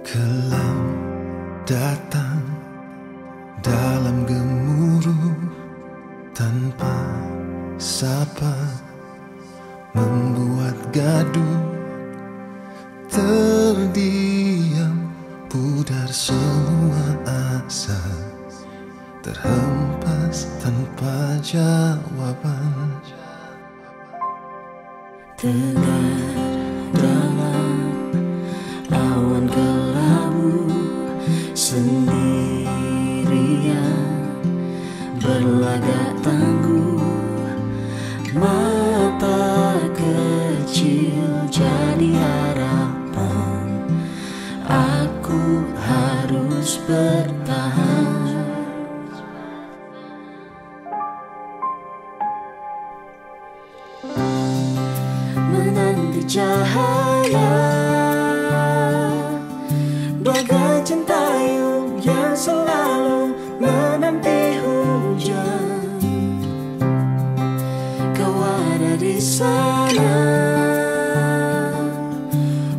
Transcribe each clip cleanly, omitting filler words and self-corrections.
Kelam datang dalam gemuruh tanpa sapa, membuat gaduh. Terdiam, pudar semua asa, terhempas tanpa jawaban. Tegar dalam awan kelabu, sendirian berlagak tangguh. Mata kecil jadi harapan, aku harus bertahan. Menanti cahaya bagai centayung yang selalu menanti hujan. Kau ada di sana,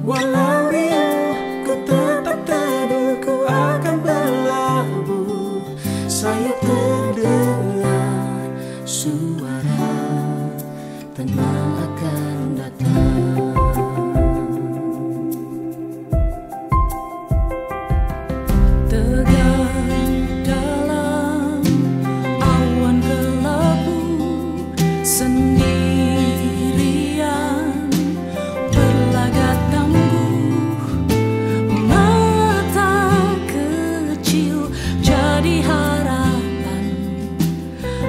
walau riuh ku tetap teduh, ku akan berlabuh. Sayap terdengar suara, tenang akan datang. Tegar dalam awan kelabu, sendirian berlagak tangguh. Mata kecil jadi harapan,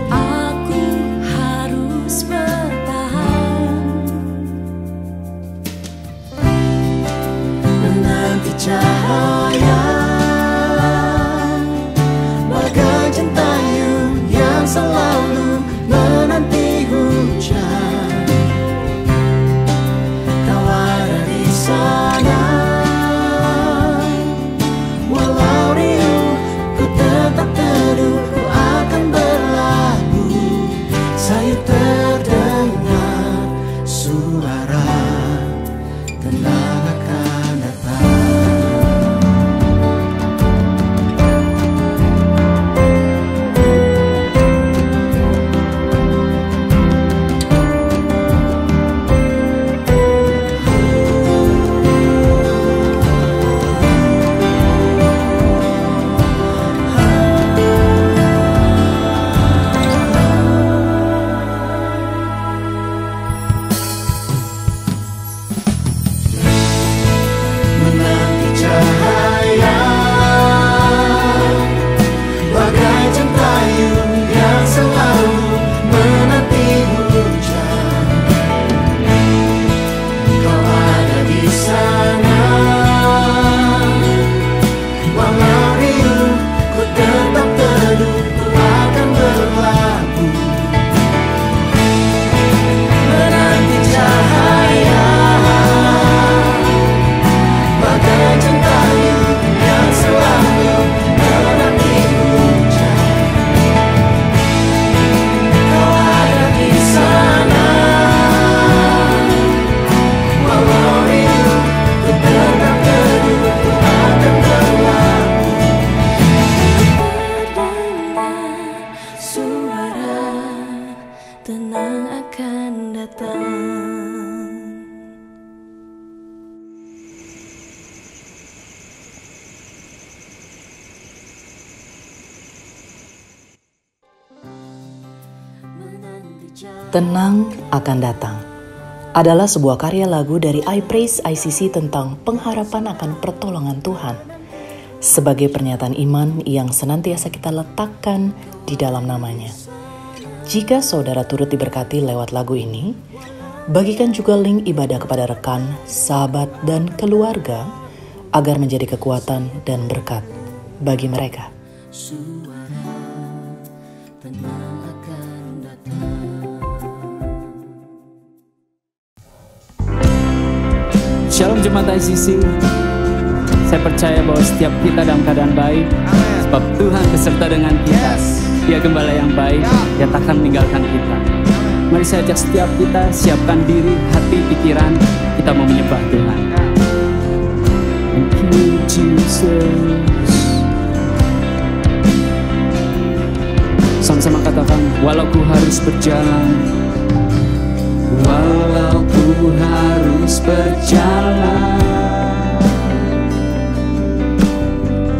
aku harus bertahan. Menanti cahaya bagai centayung yang selalu menanti hujan. Kau ada di sana, walau riuh ku tetap teduh, ku akan berlabuh. Sayup terdengar suara, tenang akan datang. Menanti cahaya bagai centayung yang selalu menanti hujan. Kau ada di sana, walau riuh ku tetap teduh, ku akan berlabuh. Menanti cahaya bagai centayung yang selalu menanti hujan. Kau ada di sana, walau riuh ku tetap teduh, ku akan berlabuh. Terdengar suara, tenang akan datang. Tenang akan datang adalah sebuah karya lagu dari I Praise ICC tentang pengharapan akan pertolongan Tuhan sebagai pernyataan iman yang senantiasa kita letakkan di dalam namanya. Jika saudara turut diberkati lewat lagu ini, bagikan juga link ibadah kepada rekan, sahabat, dan keluarga agar menjadi kekuatan dan berkat bagi mereka. Suara, tenang akan datang. Shalom Jemaat ICC, saya percaya bahwa setiap kita dalam keadaan baik, sebab Tuhan beserta dengan kita. Dia gembala yang baik, Dia tak akan meninggalkan kita. Mari saya ajak setiap kita siapkan diri, hati, pikiran, kita mau menyembah Tuhan. Thank you, Jesus. Yesus. Sama-sama katakan, walau ku harus berjalan, walau ku harus berjalan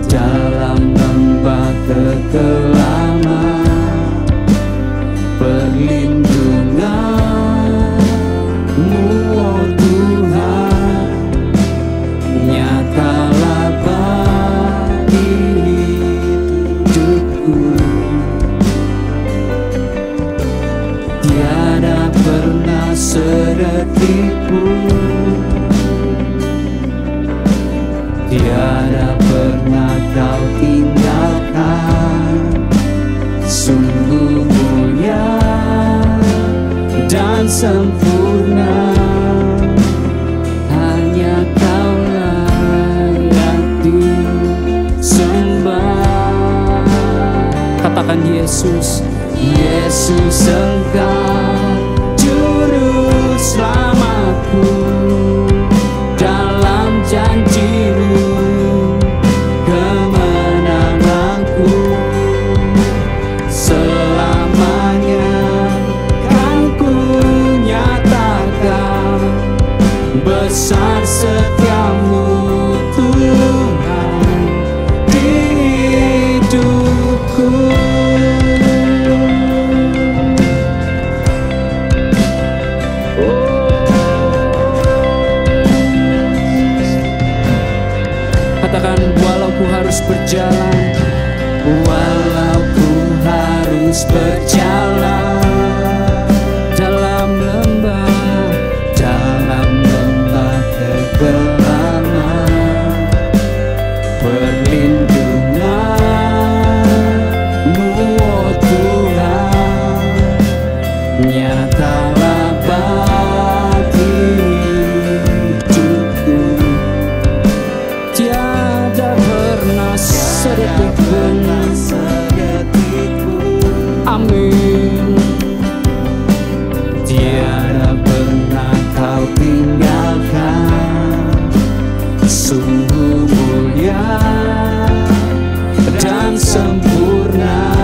dalam lembah kekelaman, perlindungan-Mu, oh Tuhan, nyatalah bagi hidupku. Tiada pernah sedetik pun, tiada pernah Kau tinggalkan. Sungguh mulia dan sempurna, hanya Kau layak disembah. Katakan Yesus, Yesus Engkau juru selamatku, dalam janji-Mu kemenanganku. Selamanya kan ku nyatakan besar setiamu Tuhan di hidupku. Katakan, walau ku harus berjalan, walau ku harus berjalan dalam lembah kegelapan, perlindungan-Mu, oh Tuhan, nyatalah bagi hidupku. Tiada pernah sedetik pun, amin, tiada pernah Kau tinggalkan. Sungguh mulia dan sempurna,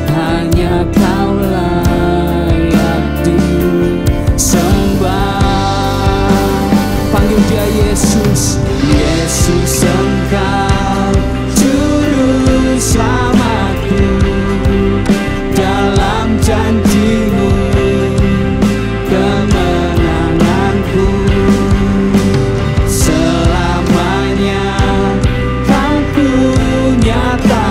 hanya Kau layak disembah. Panggil Dia Yesus, Yesus Engkau juru selamatku, dalam janji-Mu kemenanganku. Selamanya kan ku nyatakan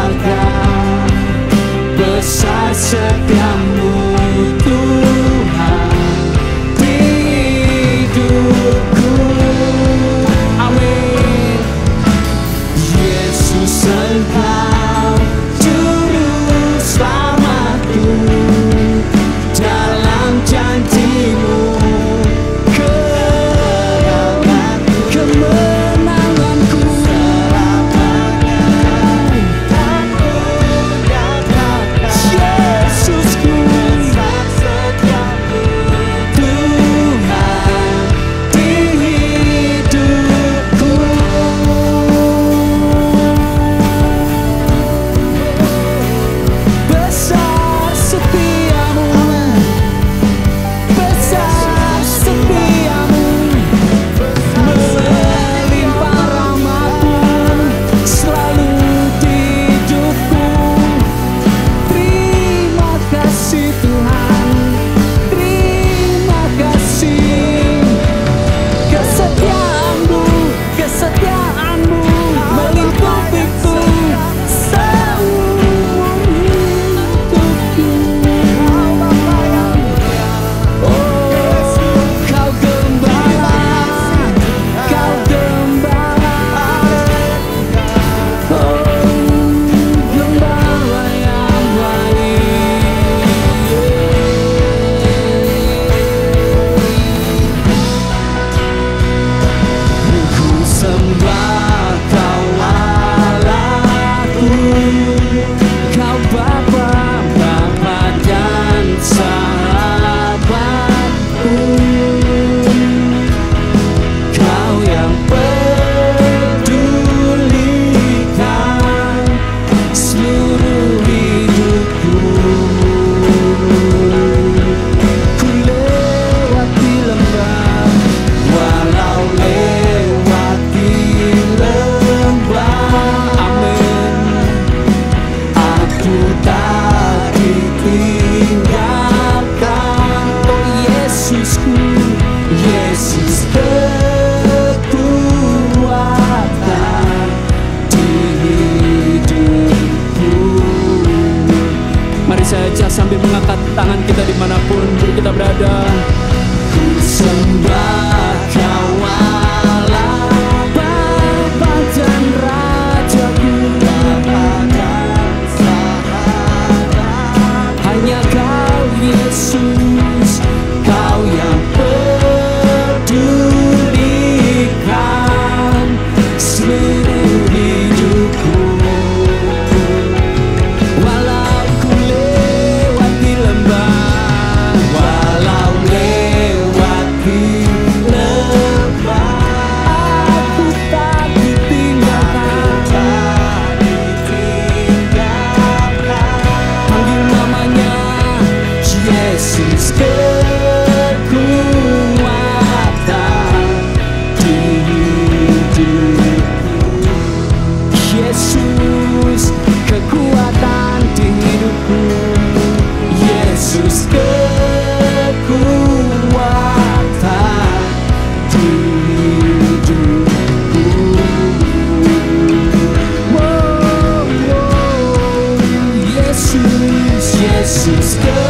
tangan kita dimanapun kita berada. Ku sembah Kau Allah, Bapa dan Rajaku, hanya Kau Yesus, Kau yang pedulikan seluruh hidupku. Walau ku lewati lembah, walau lewati lembah, aku tak ditinggalkan. Panggil namanya Yesus, kekuatan di hidupku. Yesus, kekuatan di hidupku. Yesus, kekuatan di hidupku. Wow, wow. Yesus, Yesus, kekuatan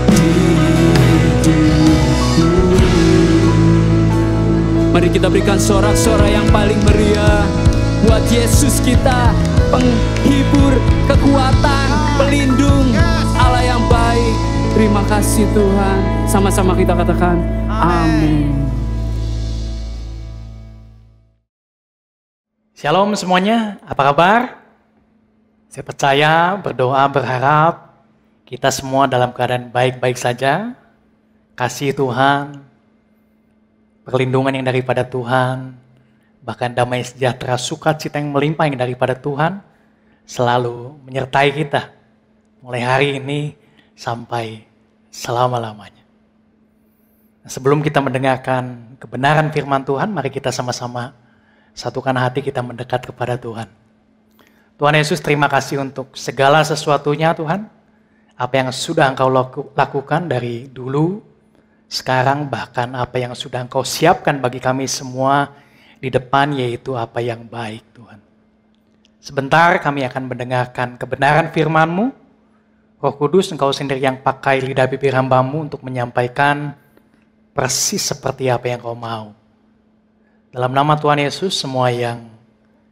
di hidupku. Mari kita berikan sorak-sorai yang paling meriah buat Yesus kita, penghibur, kekuatan, pelindung, Allah yang baik. Terima kasih Tuhan. Sama-sama kita katakan amin. Shalom semuanya, apa kabar? Saya percaya, berdoa, berharap kita semua dalam keadaan baik-baik saja. Kasih Tuhan, perlindungan yang daripada Tuhan, bahkan damai sejahtera, sukacita yang melimpah yang daripada Tuhan selalu menyertai kita mulai hari ini sampai selama-lamanya. Nah, sebelum kita mendengarkan kebenaran firman Tuhan, mari kita sama-sama satukan hati kita mendekat kepada Tuhan. Tuhan Yesus, terima kasih untuk segala sesuatunya Tuhan. Apa yang sudah Engkau lakukan dari dulu, sekarang, bahkan apa yang sudah Engkau siapkan bagi kami semua di depan, yaitu apa yang baik Tuhan. Sebentar kami akan mendengarkan kebenaran firman-Mu. Roh Kudus, Engkau sendiri yang pakai lidah bibir hamba-Mu untuk menyampaikan persis seperti apa yang Kau mau. Dalam nama Tuhan Yesus, semua yang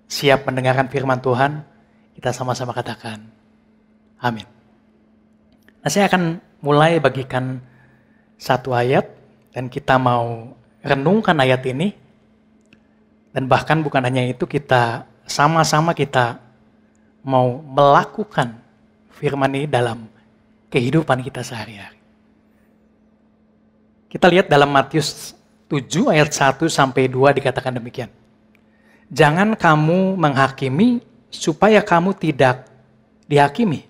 siap mendengarkan firman Tuhan, kita sama-sama katakan amin. Nah, saya akan mulai bagikan satu ayat dan kita mau renungkan ayat ini, dan bahkan bukan hanya itu, kita sama-sama kita mau melakukan firman ini dalam kehidupan kita sehari-hari. Kita lihat dalam Matius 7 ayat 1 sampai 2 dikatakan demikian. Jangan kamu menghakimi supaya kamu tidak dihakimi.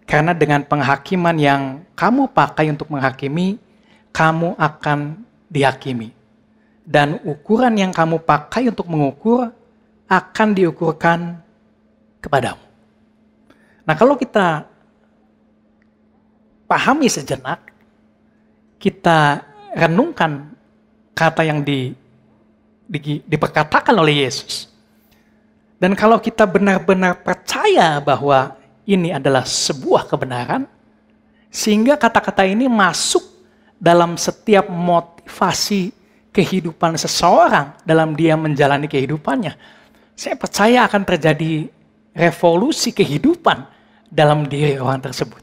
Karena dengan penghakiman yang kamu pakai untuk menghakimi, kamu akan dihakimi. Dan ukuran yang kamu pakai untuk mengukur akan diukurkan kepadamu. Nah, kalau kita pahami sejenak, kita renungkan kata yang diperkatakan oleh Yesus. Dan kalau kita benar-benar percaya bahwa ini adalah sebuah kebenaran, sehingga kata-kata ini masuk dalam setiap motivasi kehidupan seseorang dalam dia menjalani kehidupannya, saya percaya akan terjadi revolusi kehidupan dalam diri orang tersebut.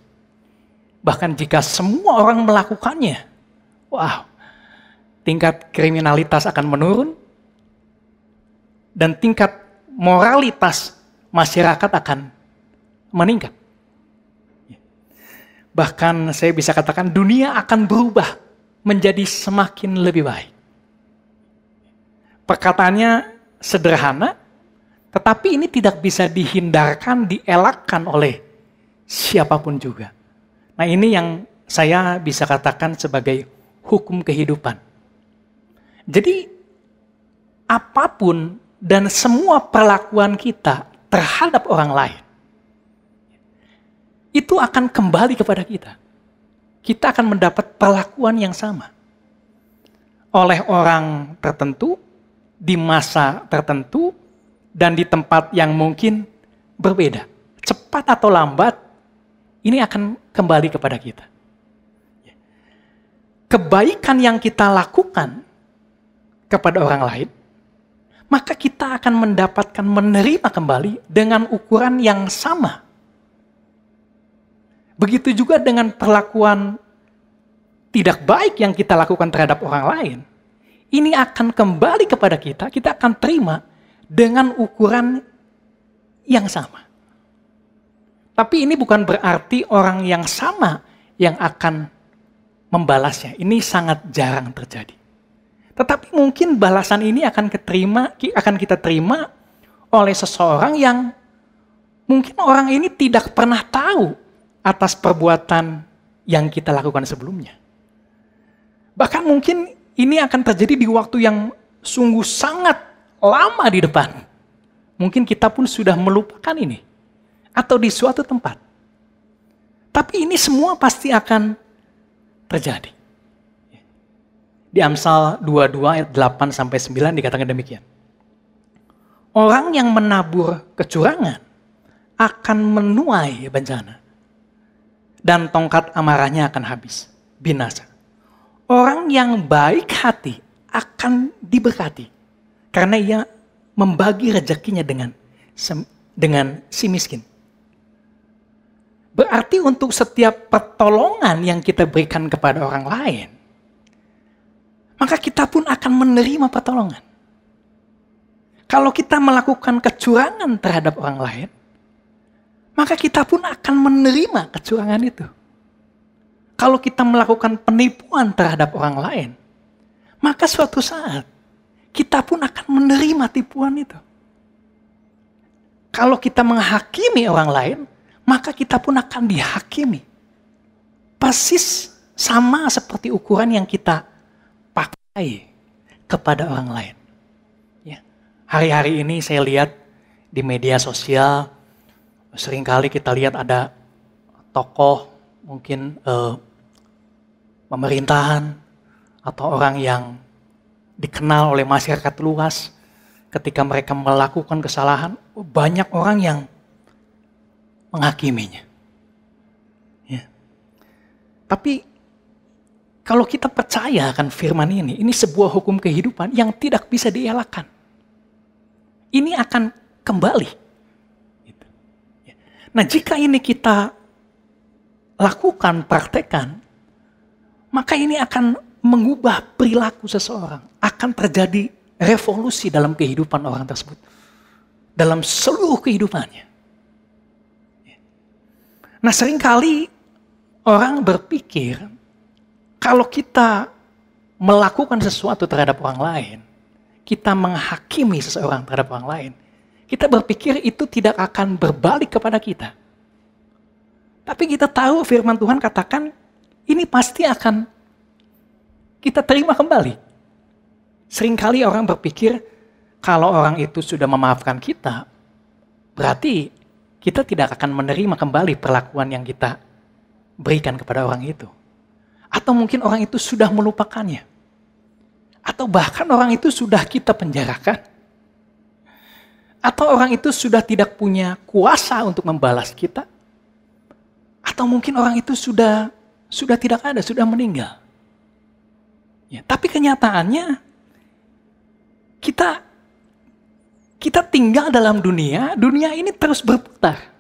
Bahkan jika semua orang melakukannya, wow, tingkat kriminalitas akan menurun dan tingkat moralitas masyarakat akan meningkat. Bahkan saya bisa katakan dunia akan berubah menjadi semakin lebih baik. Perkataannya sederhana, tetapi ini tidak bisa dihindarkan, dielakkan oleh siapapun juga. Nah, ini yang saya bisa katakan sebagai hukum kehidupan. Jadi, apapun dan semua perlakuan kita terhadap orang lain, itu akan kembali kepada kita. Kita akan mendapat perlakuan yang sama. Oleh orang tertentu, di masa tertentu, dan di tempat yang mungkin berbeda. cepat atau lambat, ini akan kembali kepada kita. Kebaikan yang kita lakukan kepada orang lain, maka kita akan mendapatkan menerima kembali dengan ukuran yang sama. Begitu juga dengan perlakuan tidak baik yang kita lakukan terhadap orang lain, ini akan kembali kepada kita, kita akan terima dengan ukuran yang sama. Tapi ini bukan berarti orang yang sama yang akan membalasnya. Ini sangat jarang terjadi. Tetapi mungkin balasan ini akan kita terima oleh seseorang yang mungkin orang ini tidak pernah tahu atas perbuatan yang kita lakukan sebelumnya. Bahkan mungkin ini akan terjadi di waktu yang sungguh sangat lama di depan. Mungkin kita pun sudah melupakan ini. Atau di suatu tempat. Tapi ini semua pasti akan terjadi. Di Amsal 22 ayat 8-9 dikatakan demikian. Orang yang menabur kecurangan akan menuai bencana. Dan tongkat amarahnya akan habis, binasa. Orang yang baik hati akan diberkati. Karena ia membagi rezekinya dengan si miskin. Berarti untuk setiap pertolongan yang kita berikan kepada orang lain, maka kita pun akan menerima pertolongan. Kalau kita melakukan kecurangan terhadap orang lain, maka kita pun akan menerima kecurangan itu. Kalau kita melakukan penipuan terhadap orang lain, maka suatu saat kita pun akan menerima tipuan itu. Kalau kita menghakimi orang lain, maka kita pun akan dihakimi. Persis sama seperti ukuran yang kita pakai kepada orang lain. Ya. Hari-hari ini saya lihat di media sosial, seringkali kita lihat ada tokoh, mungkin pemerintahan, atau orang yang dikenal oleh masyarakat luas, ketika mereka melakukan kesalahan, banyak orang yang menghakiminya. Ya. Tapi kalau kita percaya akan firman ini sebuah hukum kehidupan yang tidak bisa dielakkan. Ini akan kembali. Nah, jika ini kita lakukan, praktekkan, maka ini akan mengubah perilaku seseorang. Akan terjadi revolusi dalam kehidupan orang tersebut. Dalam seluruh kehidupannya. Nah, seringkali orang berpikir, kalau kita melakukan sesuatu terhadap orang lain, kita menghakimi seseorang terhadap orang lain, kita berpikir itu tidak akan berbalik kepada kita. Tapi kita tahu firman Tuhan katakan, ini pasti akan kita terima kembali. Seringkali orang berpikir, kalau orang itu sudah memaafkan kita, berarti kita tidak akan menerima kembali perlakuan yang kita berikan kepada orang itu. Atau mungkin orang itu sudah melupakannya. Atau bahkan orang itu sudah kita penjarakan. Atau orang itu sudah tidak punya kuasa untuk membalas kita. Atau mungkin orang itu sudah tidak ada, sudah meninggal. Ya, tapi kenyataannya kita tinggal dalam dunia ini terus berputar.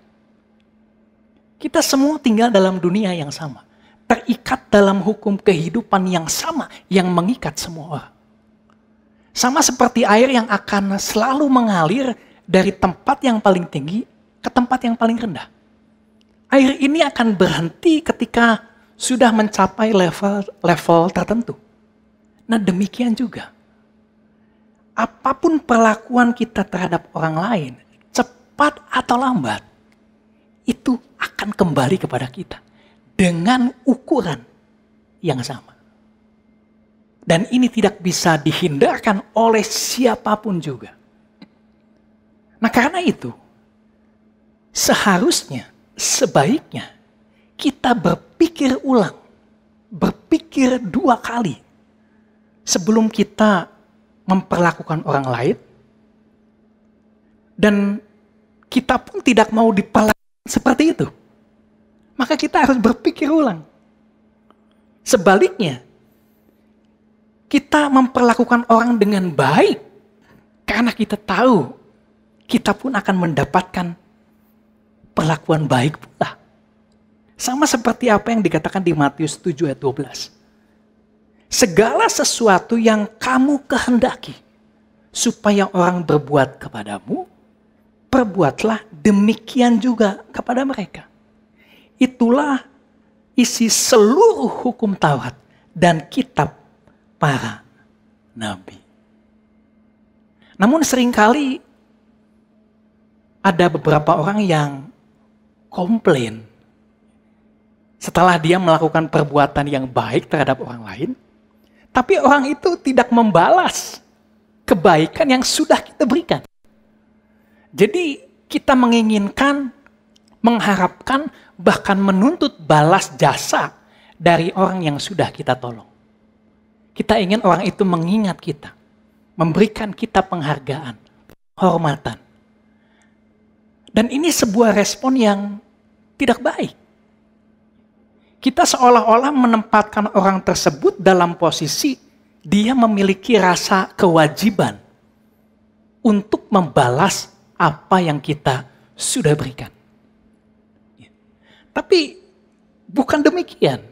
Kita semua tinggal dalam dunia yang sama. Terikat dalam hukum kehidupan yang sama, yang mengikat semua orang. Sama seperti air yang akan selalu mengalir dari tempat yang paling tinggi ke tempat yang paling rendah. Air ini akan berhenti ketika sudah mencapai level tertentu. Nah, demikian juga. Apapun perlakuan kita terhadap orang lain, cepat atau lambat, itu akan kembali kepada kita dengan ukuran yang sama. Dan ini tidak bisa dihindarkan oleh siapapun juga. Nah, karena itu, seharusnya, sebaiknya, kita berpikir ulang, berpikir 2 kali, sebelum kita memperlakukan orang lain, dan kita pun tidak mau diperlakukan seperti itu, maka kita harus berpikir ulang. Sebaliknya, kita memperlakukan orang dengan baik karena kita tahu kita pun akan mendapatkan perlakuan baik pula. Sama seperti apa yang dikatakan di Matius 7 ayat 12. Segala sesuatu yang kamu kehendaki supaya orang berbuat kepadamu, perbuatlah demikian juga kepada mereka. Itulah isi seluruh hukum Taurat dan kitab para nabi. Namun seringkali ada beberapa orang yang komplain setelah dia melakukan perbuatan yang baik terhadap orang lain, tapi orang itu tidak membalas kebaikan yang sudah kita berikan. Jadi kita menginginkan, mengharapkan, bahkan menuntut balas jasa dari orang yang sudah kita tolong. Kita ingin orang itu mengingat kita, memberikan kita penghargaan, hormatan. Dan ini sebuah respon yang tidak baik. Kita seolah-olah menempatkan orang tersebut dalam posisi dia memiliki rasa kewajiban untuk membalas apa yang kita sudah berikan. Tapi bukan demikian,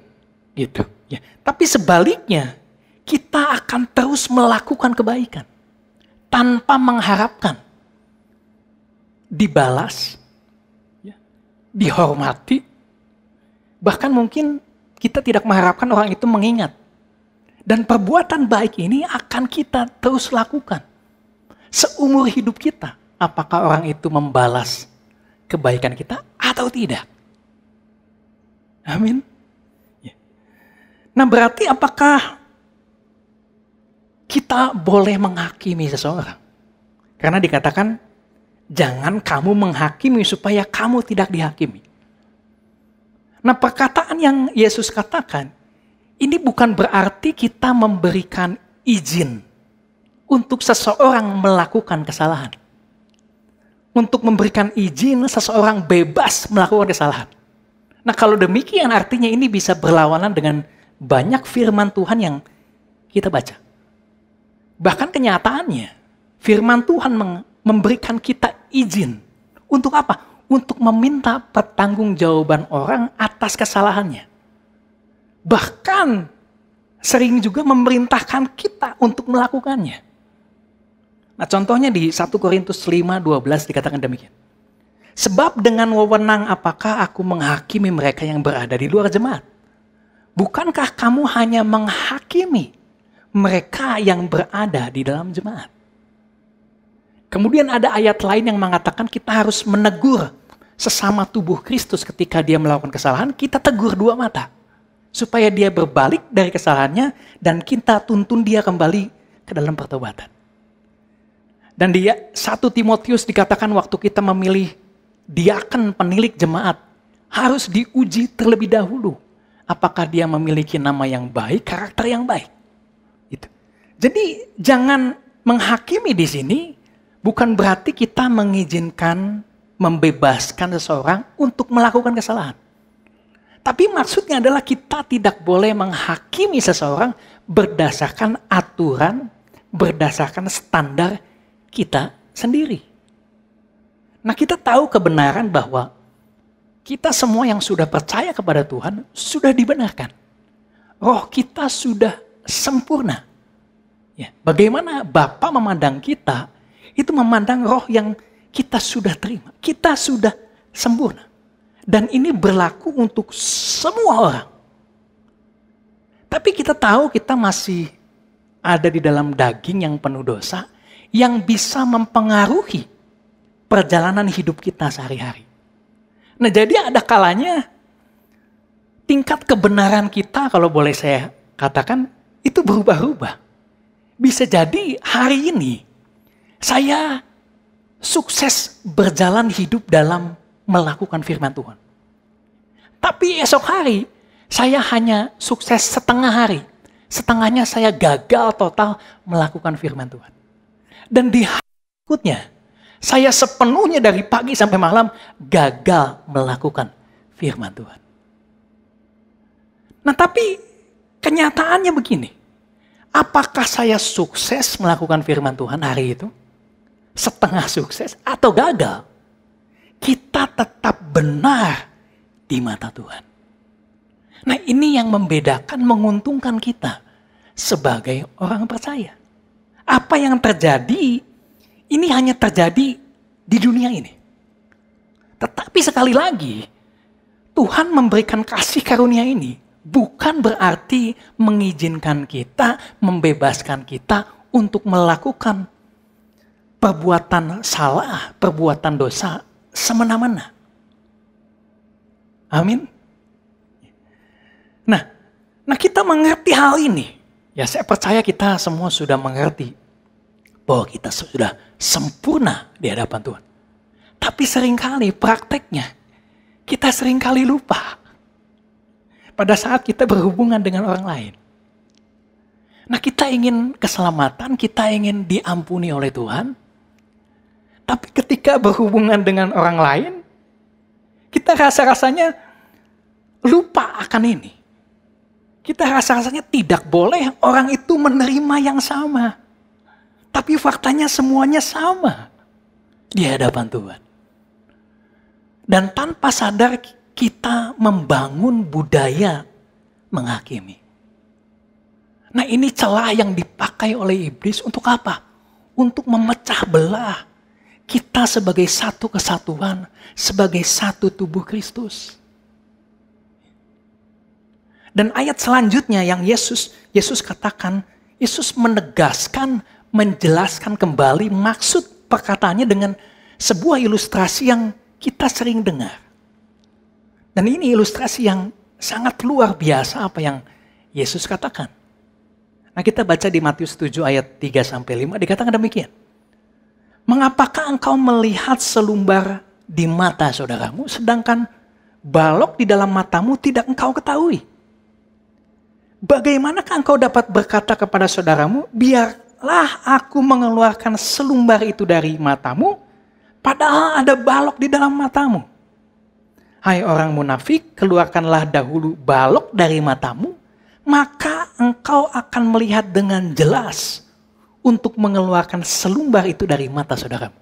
gitu. Ya. Tapi sebaliknya, kita akan terus melakukan kebaikan tanpa mengharapkan dibalas, ya, dihormati. Bahkan mungkin kita tidak mengharapkan orang itu mengingat. Dan perbuatan baik ini akan kita terus lakukan seumur hidup kita. Apakah orang itu membalas kebaikan kita atau tidak? Amin. Ya. Nah, berarti apakah kita boleh menghakimi seseorang? Karena dikatakan, jangan kamu menghakimi supaya kamu tidak dihakimi. Nah, perkataan yang Yesus katakan, ini bukan berarti kita memberikan izin untuk seseorang melakukan kesalahan. Untuk memberikan izin seseorang bebas melakukan kesalahan. Nah, kalau demikian artinya ini bisa berlawanan dengan banyak firman Tuhan yang kita baca. Bahkan kenyataannya, firman Tuhan memberikan kita izin. Untuk apa? Untuk meminta pertanggungjawaban orang atas kesalahannya. Bahkan sering juga memerintahkan kita untuk melakukannya. Nah, contohnya di 1 Korintus 5:12 dikatakan demikian. Sebab dengan wewenang apakah aku menghakimi mereka yang berada di luar jemaat? Bukankah kamu hanya menghakimi mereka yang berada di dalam jemaat? Kemudian ada ayat lain yang mengatakan kita harus menegur sesama tubuh Kristus ketika dia melakukan kesalahan, kita tegur dua mata. Supaya dia berbalik dari kesalahannya dan kita tuntun dia kembali ke dalam pertobatan. Dan di 1 Timotius dikatakan waktu kita memilih diaken penilik jemaat, harus diuji terlebih dahulu. Apakah dia memiliki nama yang baik, karakter yang baik. Gitu. Jadi jangan menghakimi di sini, bukan berarti kita mengizinkan, membebaskan seseorang untuk melakukan kesalahan. Tapi maksudnya adalah kita tidak boleh menghakimi seseorang berdasarkan aturan, berdasarkan standar kita sendiri. Nah, kita tahu kebenaran bahwa kita semua yang sudah percaya kepada Tuhan sudah dibenarkan. Roh kita sudah sempurna. Ya, bagaimana Bapa memandang kita, itu memandang roh yang kita sudah terima. Kita sudah sempurna. Dan ini berlaku untuk semua orang. Tapi kita tahu kita masih ada di dalam daging yang penuh dosa, yang bisa mempengaruhi perjalanan hidup kita sehari-hari. Nah, jadi ada kalanya tingkat kebenaran kita, kalau boleh saya katakan, itu berubah-ubah. Bisa jadi hari ini saya sukses berjalan hidup dalam melakukan firman Tuhan. Tapi esok hari saya hanya sukses setengah hari. Setengahnya saya gagal total melakukan firman Tuhan. Dan di hari berikutnya Saya sepenuhnya dari pagi sampai malam gagal melakukan firman Tuhan. Nah tapi kenyataannya begini. Apakah saya sukses melakukan firman Tuhan hari itu? Setengah sukses atau gagal? Kita tetap benar di mata Tuhan. Nah ini yang membedakan, menguntungkan kita sebagai orang percaya. Apa yang terjadi, ini hanya terjadi di dunia ini. Tetapi sekali lagi, Tuhan memberikan kasih karunia ini bukan berarti mengizinkan kita, membebaskan kita untuk melakukan perbuatan salah, perbuatan dosa semena-mena. Amin. Nah kita mengerti hal ini. Ya saya percaya kita semua sudah mengerti bahwa kita sudah sempurna di hadapan Tuhan. Tapi seringkali prakteknya kita seringkali lupa pada saat kita berhubungan dengan orang lain. Nah kita ingin keselamatan, kita ingin diampuni oleh Tuhan. Tapi ketika berhubungan dengan orang lain, kita rasa-rasanya lupa akan ini. Kita rasa-rasanya tidak boleh orang itu menerima yang sama. Tapi faktanya semuanya sama di hadapan Tuhan. Dan tanpa sadar kita membangun budaya menghakimi. Nah ini celah yang dipakai oleh iblis untuk apa? Untuk memecah belah kita sebagai satu kesatuan, sebagai satu tubuh Kristus. Dan ayat selanjutnya yang Yesus katakan, Yesus menegaskan, menjelaskan kembali maksud perkataannya dengan sebuah ilustrasi yang kita sering dengar. Dan ini ilustrasi yang sangat luar biasa apa yang Yesus katakan. Nah kita baca di Matius 7 ayat 3-5 dikatakan demikian. Mengapakah engkau melihat selumbar di mata saudaramu sedangkan balok di dalam matamu tidak engkau ketahui? Bagaimanakah engkau dapat berkata kepada saudaramu, biarlah aku mengeluarkan selumbar itu dari matamu, padahal ada balok di dalam matamu. Hai orang munafik, keluarkanlah dahulu balok dari matamu, maka engkau akan melihat dengan jelas untuk mengeluarkan selumbar itu dari mata saudaramu.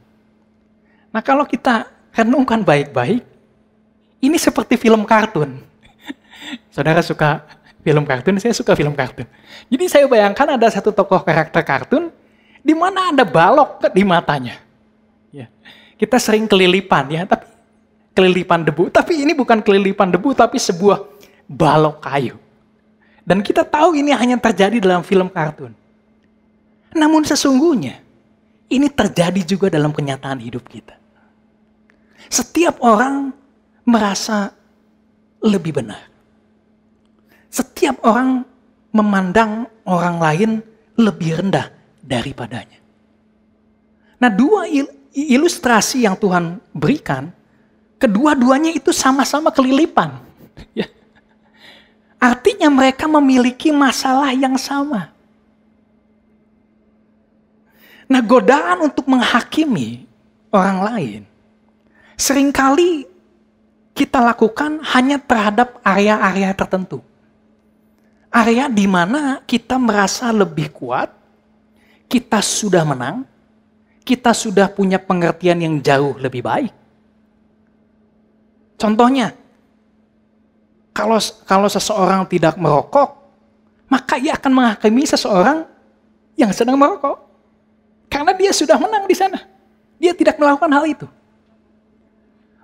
Nah kalau kita renungkan baik-baik, ini seperti film kartun. Saudara suka film kartun, saya suka film kartun. Jadi saya bayangkan ada satu tokoh karakter kartun di mana ada balok di matanya. Ya. Kita sering kelilipan ya, tapi kelilipan debu. Tapi ini bukan kelilipan debu, tapi sebuah balok kayu. Dan kita tahu ini hanya terjadi dalam film kartun. Namun sesungguhnya ini terjadi juga dalam kenyataan hidup kita. Setiap orang merasa lebih benar. Setiap orang memandang orang lain lebih rendah daripadanya. Nah, dua ilustrasi yang Tuhan berikan, kedua-duanya itu sama-sama kelilipan. Ya. Artinya mereka memiliki masalah yang sama. Nah, godaan untuk menghakimi orang lain seringkali kita lakukan hanya terhadap area-area tertentu. Area di mana kita merasa lebih kuat, kita sudah menang, kita sudah punya pengertian yang jauh lebih baik. Contohnya, kalau seseorang tidak merokok, maka ia akan menghakimi seseorang yang sedang merokok. Karena dia sudah menang di sana. Dia tidak melakukan hal itu.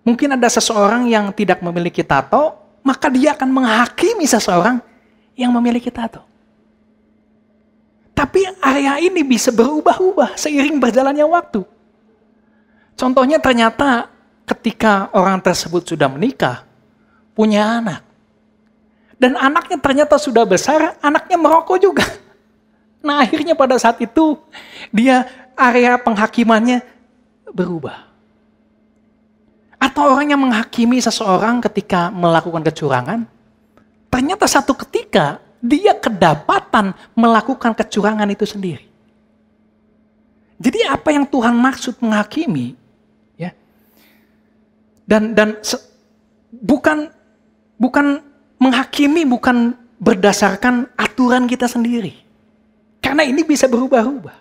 Mungkin ada seseorang yang tidak memiliki tato, maka dia akan menghakimi seseorang yang memiliki tato. Tapi area ini bisa berubah-ubah seiring berjalannya waktu. Contohnya ternyata ketika orang tersebut sudah menikah, punya anak. Dan anaknya ternyata sudah besar, anaknya merokok juga. Nah akhirnya pada saat itu, dia area penghakimannya berubah. Atau orang yang menghakimi seseorang ketika melakukan kecurangan, ternyata satu ketika dia kedapatan melakukan kecurangan itu sendiri. Jadi apa yang Tuhan maksud menghakimi, ya, bukan menghakimi, bukan berdasarkan aturan kita sendiri, karena ini bisa berubah-ubah,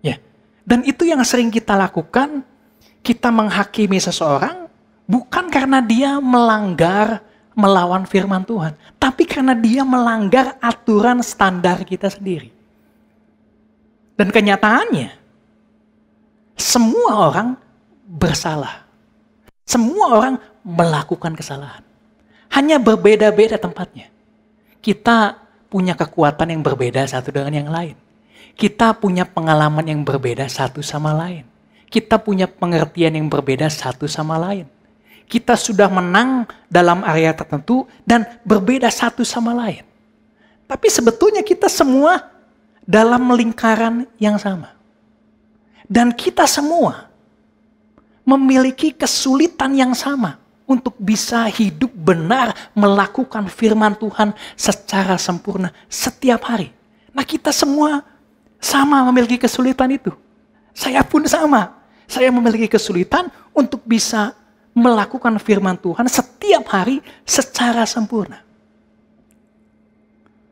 ya. Dan itu yang sering kita lakukan, kita menghakimi seseorang bukan karena dia melanggar, melawan firman Tuhan, tapi karena dia melanggar aturan standar kita sendiri. Dan kenyataannya, semua orang bersalah. Semua orang melakukan kesalahan. Hanya berbeda-beda tempatnya. Kita punya kekuatan yang berbeda satu dengan yang lain. Kita punya pengalaman yang berbeda satu sama lain. Kita punya pengertian yang berbeda satu sama lain. Kita sudah menang dalam area tertentu dan berbeda satu sama lain. Tapi sebetulnya kita semua dalam lingkaran yang sama. Dan kita semua memiliki kesulitan yang sama untuk bisa hidup benar, melakukan firman Tuhan secara sempurna setiap hari. Nah, kita semua sama memiliki kesulitan itu. Saya pun sama. Saya memiliki kesulitan untuk bisa melakukan firman Tuhan setiap hari secara sempurna.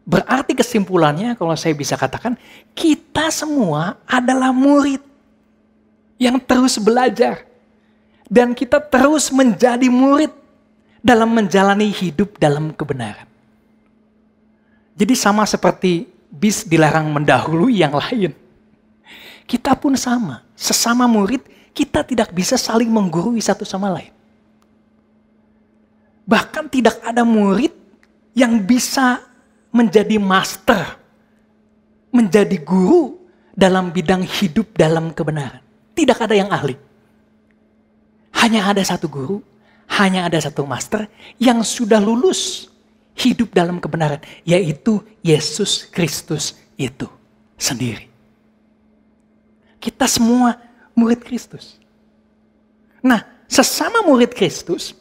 Berarti kesimpulannya, kalau saya bisa katakan, kita semua adalah murid yang terus belajar. Dan kita terus menjadi murid dalam menjalani hidup dalam kebenaran. Jadi sama seperti bis dilarang mendahului yang lain. Kita pun sama, sesama murid, kita tidak bisa saling menggurui satu sama lain. Bahkan tidak ada murid yang bisa menjadi master, menjadi guru dalam bidang hidup dalam kebenaran. Tidak ada yang ahli. Hanya ada satu guru, hanya ada satu master yang sudah lulus hidup dalam kebenaran, yaitu Yesus Kristus itu sendiri. Kita semua murid Kristus. Nah, sesama murid Kristus,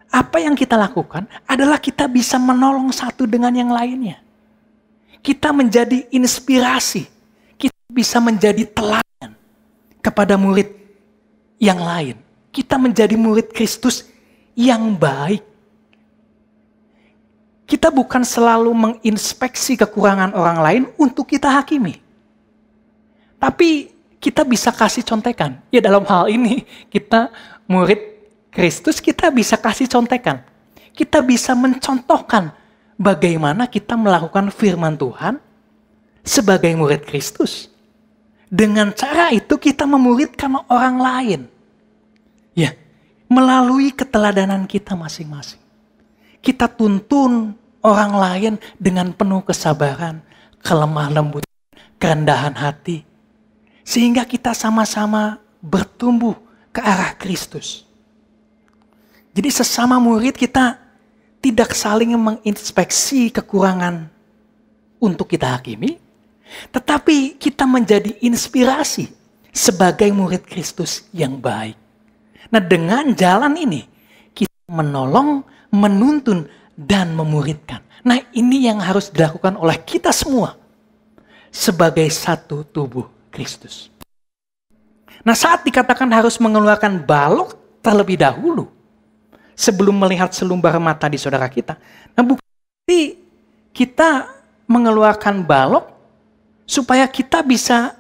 apa yang kita lakukan adalah kita bisa menolong satu dengan yang lainnya. Kita menjadi inspirasi. Kita bisa menjadi teladan kepada murid yang lain. Kita menjadi murid Kristus yang baik. Kita bukan selalu menginspeksi kekurangan orang lain untuk kita hakimi. Tapi kita bisa kasih contekan. Ya, dalam hal ini kita murid Kristus, kita bisa kasih contekan. Kita bisa mencontohkan bagaimana kita melakukan firman Tuhan sebagai murid Kristus. Dengan cara itu kita memuridkan orang lain. Ya, melalui keteladanan kita masing-masing. Kita tuntun orang lain dengan penuh kesabaran, kelemah lembutan, kerendahan hati. Sehingga kita sama-sama bertumbuh ke arah Kristus. Jadi sesama murid kita tidak saling menginspeksi kekurangan untuk kita hakimi, tetapi kita menjadi inspirasi sebagai murid Kristus yang baik. Nah, dengan jalan ini kita menolong, menuntun, dan memuridkan. Nah, ini yang harus dilakukan oleh kita semua sebagai satu tubuh Kristus. Nah, saat dikatakan harus mengeluarkan balok terlebih dahulu, sebelum melihat selumbar mata di saudara kita. Nah, bukti kita mengeluarkan balok supaya kita bisa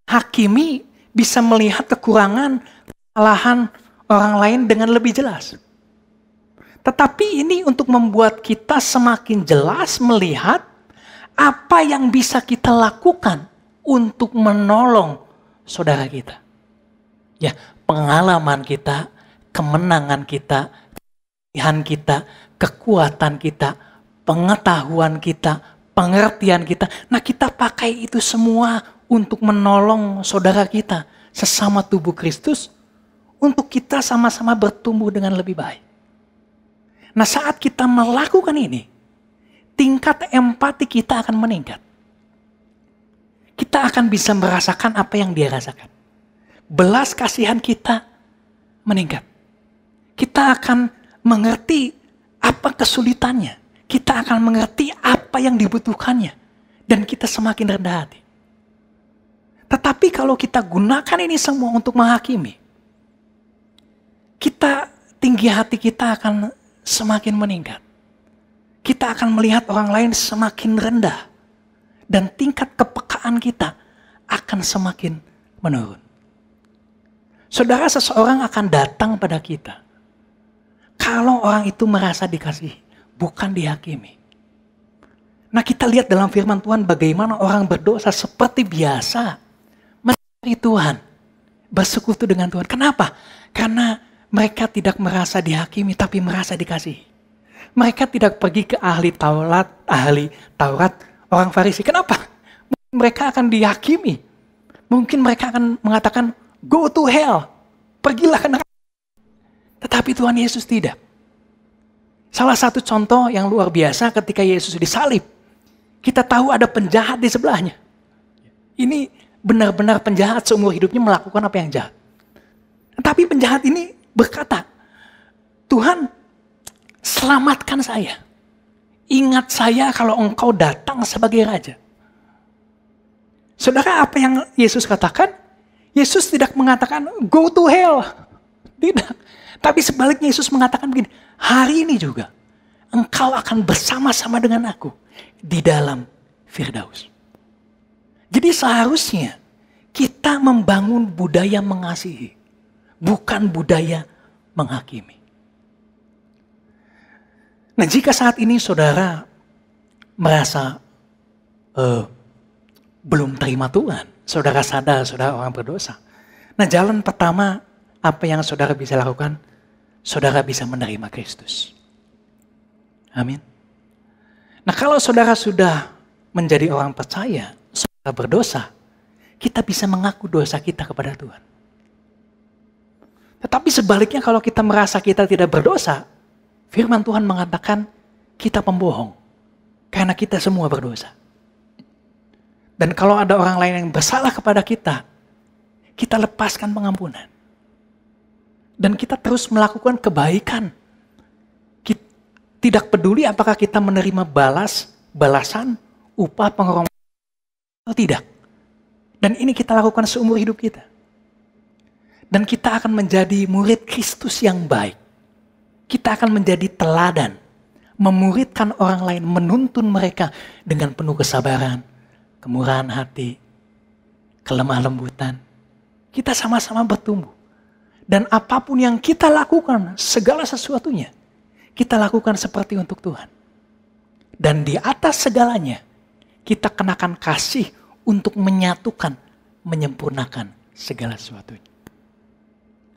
hakimi, bisa melihat kekurangan, kesalahan orang lain dengan lebih jelas. Tetapi ini untuk membuat kita semakin jelas melihat apa yang bisa kita lakukan untuk menolong saudara kita. Ya, pengalaman kita, kemenangan kita, pilihan kita, kekuatan kita, pengetahuan kita, pengertian kita. Nah, kita pakai itu semua untuk menolong saudara kita, sesama tubuh Kristus, untuk kita sama-sama bertumbuh dengan lebih baik. Nah, saat kita melakukan ini, tingkat empati kita akan meningkat. Kita akan bisa merasakan apa yang dia rasakan. Belas kasihan kita meningkat. Kita akan mengerti apa kesulitannya. Kita akan mengerti apa yang dibutuhkannya. Dan kita semakin rendah hati. Tetapi kalau kita gunakan ini semua untuk menghakimi, tinggi hati kita akan semakin meningkat. Kita akan melihat orang lain semakin rendah. Dan tingkat kepekaan kita akan semakin menurun. Saudara, seseorang akan datang pada kita kalau orang itu merasa dikasihi, bukan dihakimi. Nah, kita lihat dalam firman Tuhan bagaimana orang berdosa seperti biasa mencari Tuhan, bersekutu dengan Tuhan. Kenapa? Karena mereka tidak merasa dihakimi, tapi merasa dikasihi. Mereka tidak pergi ke ahli Taurat, orang Farisi. Kenapa? Mungkin mereka akan dihakimi. Mungkin mereka akan mengatakan, go to hell, pergilah ke neraka. Tetapi Tuhan Yesus tidak. Salah satu contoh yang luar biasa ketika Yesus disalib, kita tahu ada penjahat di sebelahnya. Ini benar-benar penjahat seumur hidupnya melakukan apa yang jahat. Tetapi penjahat ini berkata, Tuhan, selamatkan saya. Ingat saya kalau engkau datang sebagai raja. Saudara, apa yang Yesus katakan? Yesus tidak mengatakan, go to hell. Tidak. Tapi sebaliknya Yesus mengatakan begini, hari ini juga engkau akan bersama-sama dengan aku di dalam Firdaus. Jadi seharusnya kita membangun budaya mengasihi, bukan budaya menghakimi. Nah, jika saat ini saudara merasa belum terima Tuhan, saudara sadar saudara orang berdosa. Nah, jalan pertama apa yang saudara bisa lakukan? Saudara bisa menerima Kristus. Amin. Nah, kalau saudara sudah menjadi orang percaya, saudara berdosa, kita bisa mengaku dosa kita kepada Tuhan. Tetapi sebaliknya kalau kita merasa kita tidak berdosa, firman Tuhan mengatakan kita pembohong. Karena kita semua berdosa. Dan kalau ada orang lain yang bersalah kepada kita, kita lepaskan pengampunan. Dan kita terus melakukan kebaikan. Tidak peduli apakah kita menerima balasan, upah, penghormatan atau tidak. Dan ini kita lakukan seumur hidup kita. Dan kita akan menjadi murid Kristus yang baik. Kita akan menjadi teladan, memuridkan orang lain, menuntun mereka dengan penuh kesabaran, kemurahan hati, kelemah lembutan. Kita sama-sama bertumbuh. Dan apapun yang kita lakukan, segala sesuatunya, kita lakukan seperti untuk Tuhan. Dan di atas segalanya, kita kenakan kasih untuk menyatukan, menyempurnakan segala sesuatunya.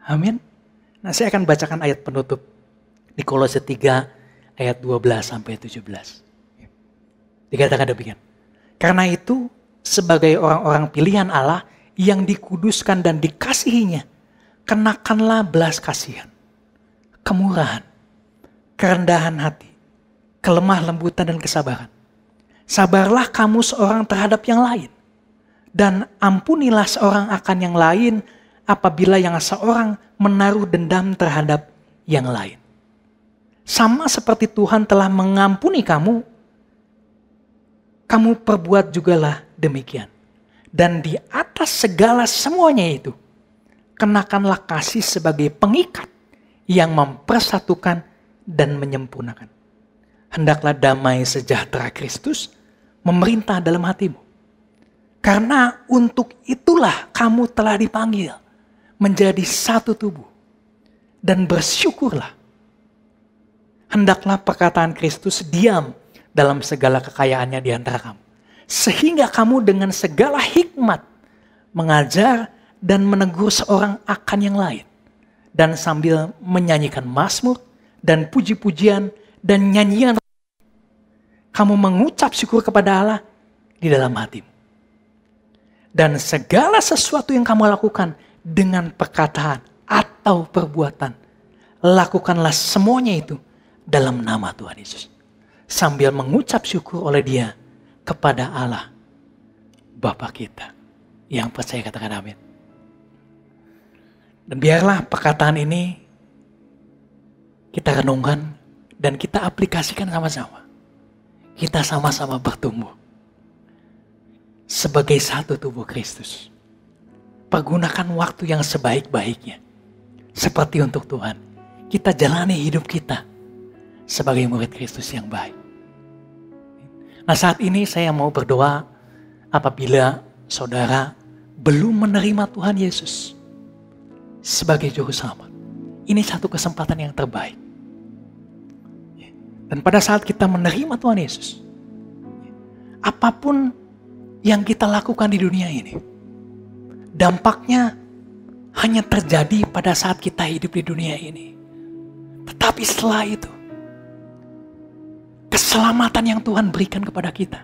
Amin. Nah, saya akan bacakan ayat penutup di Kolose 3 ayat 12 sampai 17. Dikatakan demikian. Karena itu, sebagai orang-orang pilihan Allah yang dikuduskan dan dikasihinya, kenakanlah belas kasihan, kemurahan, kerendahan hati, kelemah lembutan dan kesabaran. Sabarlah kamu seorang terhadap yang lain, dan ampunilah seorang akan yang lain apabila yang seorang menaruh dendam terhadap yang lain. Sama seperti Tuhan telah mengampuni kamu, kamu perbuat jugalah demikian. Dan di atas segala semuanya itu, kenakanlah kasih sebagai pengikat yang mempersatukan dan menyempurnakan. Hendaklah damai sejahtera Kristus memerintah dalam hatimu. Karena untuk itulah kamu telah dipanggil menjadi satu tubuh. Dan bersyukurlah. Hendaklah perkataan Kristus diam dalam segala kekayaannya di antara kamu. Sehingga kamu dengan segala hikmat mengajar dan menegur seorang akan yang lain. Dan sambil menyanyikan mazmur dan puji-pujian dan nyanyian, kamu mengucap syukur kepada Allah di dalam hatimu. Dan segala sesuatu yang kamu lakukan dengan perkataan atau perbuatan, lakukanlah semuanya itu dalam nama Tuhan Yesus. Sambil mengucap syukur oleh Dia kepada Allah Bapa kita. Yang percaya katakan amin. Dan biarlah perkataan ini kita renungkan dan kita aplikasikan sama-sama. Kita sama-sama bertumbuh sebagai satu tubuh Kristus. pergunakan waktu yang sebaik-baiknya. Seperti untuk Tuhan, kita jalani hidup kita sebagai murid Kristus yang baik. Nah, saat ini saya mau berdoa apabila saudara belum menerima Tuhan Yesus sebagai Juru Selamat. Ini satu kesempatan yang terbaik. Dan pada saat kita menerima Tuhan Yesus, apapun yang kita lakukan di dunia ini, dampaknya hanya terjadi pada saat kita hidup di dunia ini. Tetapi setelah itu, keselamatan yang Tuhan berikan kepada kita,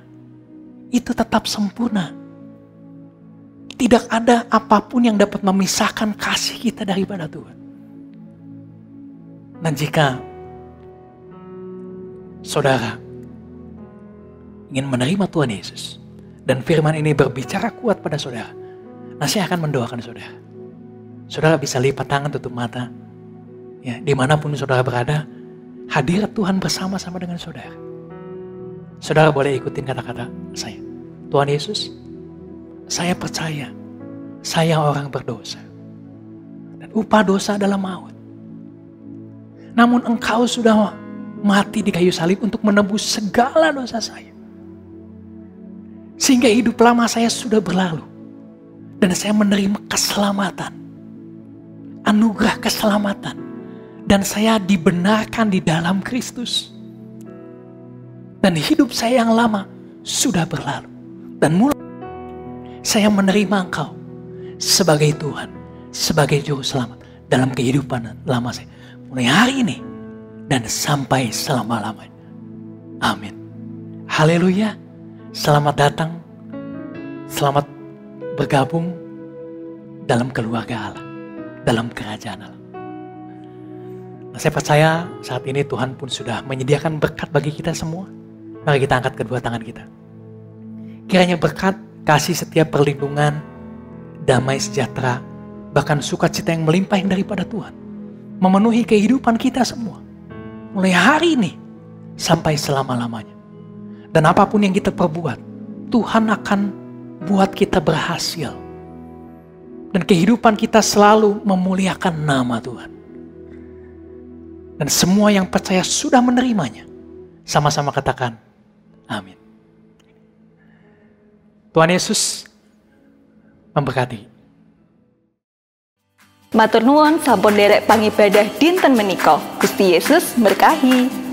itu tetap sempurna. Tidak ada apapun yang dapat memisahkan kasih kita daripada Tuhan. Dan jika saudara ingin menerima Tuhan Yesus, dan firman ini berbicara kuat pada saudara, nah saya akan mendoakan saudara. Saudara bisa lipat tangan, tutup mata. Ya, dimanapun saudara berada, hadirat Tuhan bersama-sama dengan saudara. Saudara boleh ikutin kata-kata saya. Tuhan Yesus, saya percaya saya orang berdosa. Dan upah dosa adalah maut. Namun Engkau sudah mati di kayu salib untuk menebus segala dosa saya. Sehingga hidup lama saya sudah berlalu. Dan saya menerima keselamatan. Anugerah keselamatan. Dan saya dibenarkan di dalam Kristus. Dan hidup saya yang lama sudah berlalu. Dan mulai saya menerima Engkau sebagai Tuhan, sebagai Juru Selamat dalam kehidupan lama saya. Mulai hari ini dan sampai selama-lamanya. Amin. Haleluya. Selamat datang. Selamat bergabung dalam keluarga Allah, dalam kerajaan Allah. Nah, saya percaya saat ini Tuhan pun sudah menyediakan berkat bagi kita semua. Mari kita angkat kedua tangan kita. Kiranya berkat, kasih setiap perlindungan, damai sejahtera, bahkan sukacita yang melimpah yang daripada Tuhan, memenuhi kehidupan kita semua. Mulai hari ini sampai selama-lamanya. Dan apapun yang kita perbuat, Tuhan akan buat kita berhasil. Dan kehidupan kita selalu memuliakan nama Tuhan. Dan semua yang percaya sudah menerimanya. Sama-sama katakan, amin. Tuhan Yesus memberkati. Matur nuwun sampun nderek pangibadah dinten menika. Gusti Yesus berkahi.